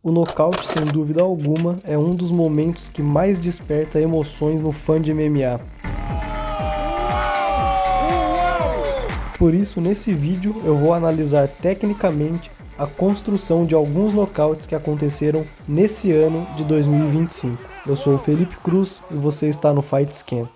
O nocaute, sem dúvida alguma, é um dos momentos que mais desperta emoções no fã de MMA. Por isso, nesse vídeo, eu vou analisar tecnicamente a construção de alguns nocautes que aconteceram nesse ano de 2025. Eu sou o Felipe Cruz e você está no Fight Scan.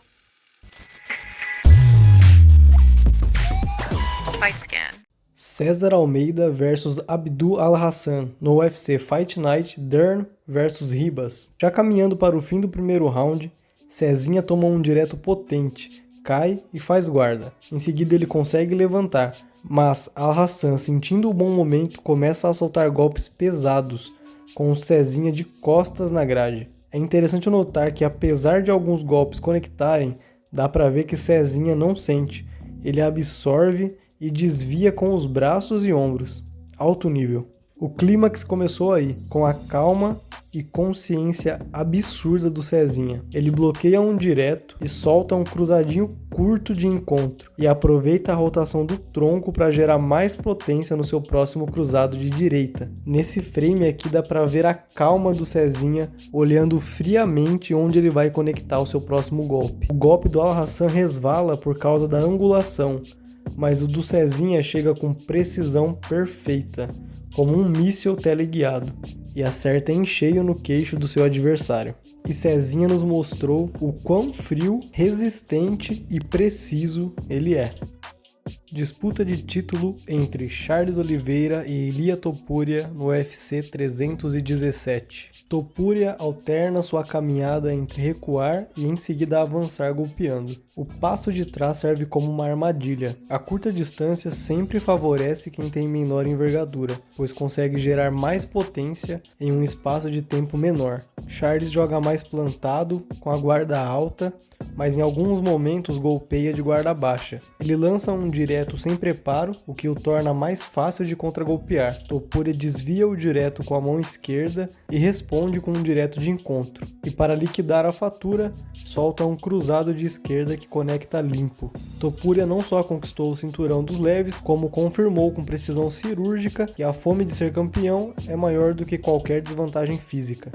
César Almeida vs Abdul Al-Hassan no UFC Fight Night Dern vs Ribas. Já caminhando para o fim do primeiro round, Cezinha toma um direto potente, cai e faz guarda. Em seguida ele consegue levantar, mas Al-Hassan, sentindo o bom momento, começa a soltar golpes pesados, com o Cezinha de costas na grade. É interessante notar que apesar de alguns golpes conectarem, dá pra ver que Cezinha não sente, ele absorve e desvia com os braços e ombros. Alto nível. O clímax começou aí, com a calma e consciência absurda do Cezinha. Ele bloqueia um direto e solta um cruzadinho curto de encontro e aproveita a rotação do tronco para gerar mais potência no seu próximo cruzado de direita. Nesse frame aqui dá para ver a calma do Cezinha olhando friamente onde ele vai conectar o seu próximo golpe. O golpe do Al-Hassan resvala por causa da angulação, mas o do Cezinha chega com precisão perfeita, como um míssil teleguiado, e acerta em cheio no queixo do seu adversário. E Cezinha nos mostrou o quão frio, resistente e preciso ele é. Disputa de título entre Charles Oliveira e Ilia Topuria no UFC 317. Topuria alterna sua caminhada entre recuar e em seguida avançar golpeando. O passo de trás serve como uma armadilha. A curta distância sempre favorece quem tem menor envergadura, pois consegue gerar mais potência em um espaço de tempo menor. Charles joga mais plantado, com a guarda alta, mas em alguns momentos golpeia de guarda baixa. Ele lança um direto sem preparo, o que o torna mais fácil de contragolpear. Topuria desvia o direto com a mão esquerda e responde com um direto de encontro. E para liquidar a fatura, solta um cruzado de esquerda que conecta limpo. Topuria não só conquistou o cinturão dos leves, como confirmou com precisão cirúrgica que a fome de ser campeão é maior do que qualquer desvantagem física.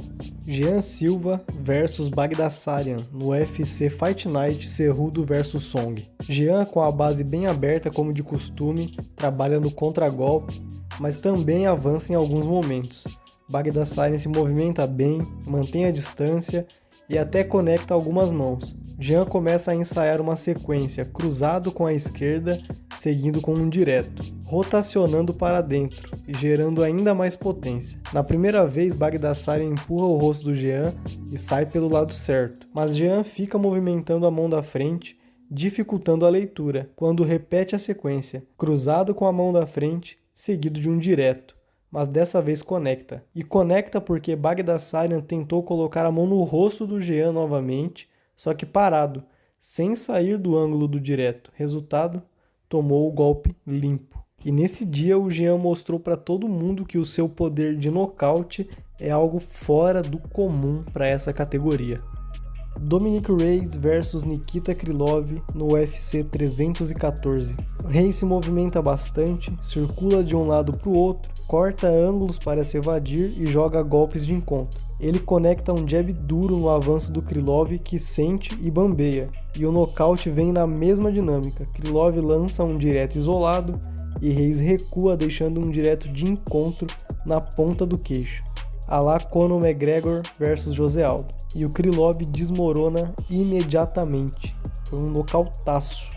Jean Silva vs Bagdasaryan no UFC Fight Night Cerrudo vs Song. Jean, com a base bem aberta como de costume, trabalha no contragolpe, mas também avança em alguns momentos. Bagdasaryan se movimenta bem, mantém a distância e até conecta algumas mãos. Jean começa a ensaiar uma sequência cruzado com a esquerda, seguindo com um direto, rotacionando para dentro e gerando ainda mais potência. Na primeira vez, Bagdasaryan empurra o rosto do Jean e sai pelo lado certo, mas Jean fica movimentando a mão da frente, dificultando a leitura, quando repete a sequência, cruzado com a mão da frente, seguido de um direto, mas dessa vez conecta. E conecta porque Bagdasaryan tentou colocar a mão no rosto do Jean novamente, só que parado, sem sair do ângulo do direto. Resultado, tomou o golpe limpo. E nesse dia o Jean mostrou para todo mundo que o seu poder de nocaute é algo fora do comum para essa categoria. Dominick Reyes vs Nikita Krylov no UFC 314. O Reyes se movimenta bastante, circula de um lado para o outro, corta ângulos para se evadir e joga golpes de encontro. Ele conecta um jab duro no avanço do Krylov, que sente e bambeia, e o nocaute vem na mesma dinâmica. Krylov lança um direto isolado e Reyes recua, deixando um direto de encontro na ponta do queixo, à la Conor McGregor vs José Aldo. E o Krylov desmorona imediatamente. Foi um nocautaço.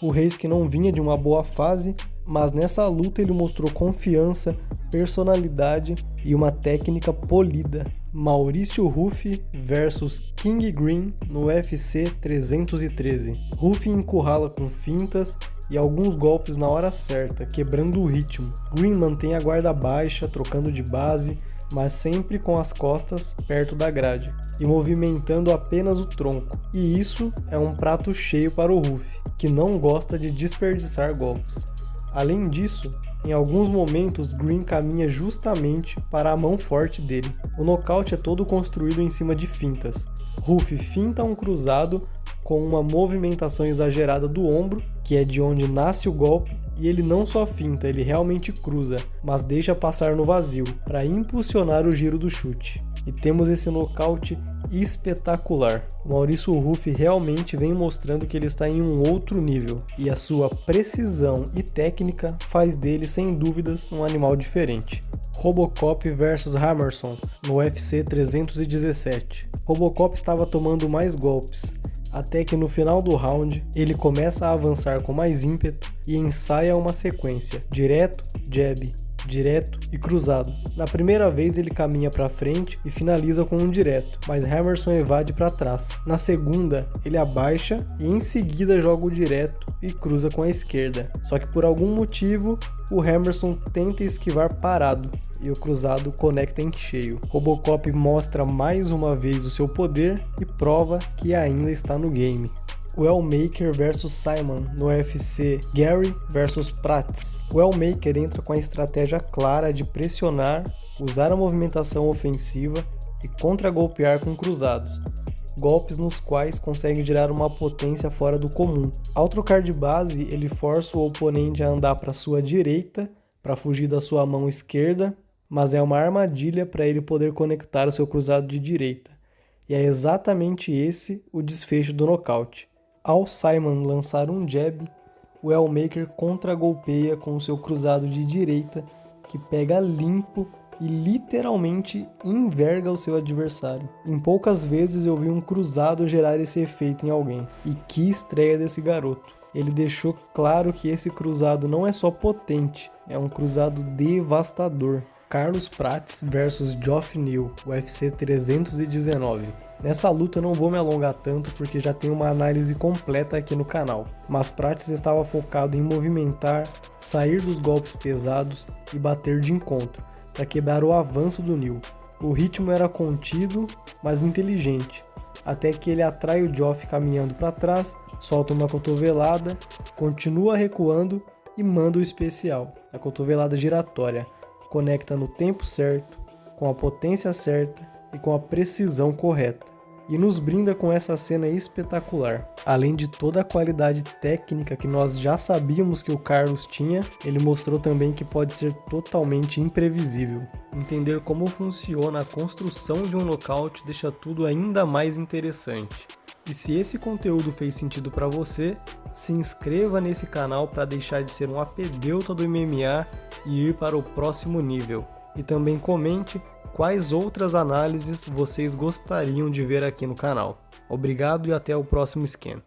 O Reyes, que não vinha de uma boa fase, mas nessa luta ele mostrou confiança, personalidade e uma técnica polida. Maurício Rufi vs King Green no UFC 313. Rufi encurrala com fintas e alguns golpes na hora certa, quebrando o ritmo. Green mantém a guarda baixa, trocando de base, mas sempre com as costas perto da grade e movimentando apenas o tronco. E isso é um prato cheio para o Rufi, que não gosta de desperdiçar golpes. Além disso, em alguns momentos Green caminha justamente para a mão forte dele. O nocaute é todo construído em cima de fintas. Rufi finta um cruzado com uma movimentação exagerada do ombro, que é de onde nasce o golpe, E ele não só finta, ele realmente cruza, mas deixa passar no vazio, para impulsionar o giro do chute. E temos esse nocaute espetacular. O Maurício Ruff realmente vem mostrando que ele está em um outro nível, e a sua precisão e técnica faz dele, sem dúvidas, um animal diferente. Robocop vs Hammerson no UFC 317. Robocop estava tomando mais golpes, até que no final do round ele começa a avançar com mais ímpeto e ensaia uma sequência: direto, jab, direto e cruzado. Na primeira vez ele caminha para frente e finaliza com um direto, mas Hammerson evade para trás. Na segunda ele abaixa e em seguida joga o direto e cruza com a esquerda. Só que por algum motivo o Hammerson tenta esquivar parado e o cruzado conecta em cheio. Robocop mostra mais uma vez o seu poder e prova que ainda está no game. O Elmaker vs Simon no UFC Gary vs Prats. O Elmaker entra com a estratégia clara de pressionar, usar a movimentação ofensiva e contra-golpear com cruzados, golpes nos quais consegue gerar uma potência fora do comum. Ao trocar de base, ele força o oponente a andar para sua direita para fugir da sua mão esquerda, mas é uma armadilha para ele poder conectar o seu cruzado de direita. E é exatamente esse o desfecho do nocaute. Ao Simon lançar um jab, o Elmaker contra-golpeia com o seu cruzado de direita, que pega limpo e literalmente enverga o seu adversário. Em poucas vezes eu vi um cruzado gerar esse efeito em alguém. E que estreia desse garoto! Ele deixou claro que esse cruzado não é só potente, é um cruzado devastador. Carlos Prates vs Geoff Neal, UFC 319. Nessa luta eu não vou me alongar tanto porque já tem uma análise completa aqui no canal, mas Prates estava focado em movimentar, sair dos golpes pesados e bater de encontro, para quebrar o avanço do Neal. O ritmo era contido, mas inteligente, até que ele atrai o Geoff caminhando para trás, solta uma cotovelada, continua recuando e manda o especial, a cotovelada giratória. Conecta no tempo certo, com a potência certa e com a precisão correta. E nos brinda com essa cena espetacular. Além de toda a qualidade técnica que nós já sabíamos que o Carlos tinha, ele mostrou também que pode ser totalmente imprevisível. Entender como funciona a construção de um nocaute deixa tudo ainda mais interessante. E se esse conteúdo fez sentido para você, se inscreva nesse canal para deixar de ser um apedeuta do MMA e ir para o próximo nível. E também comente quais outras análises vocês gostariam de ver aqui no canal. Obrigado e até o próximo scan.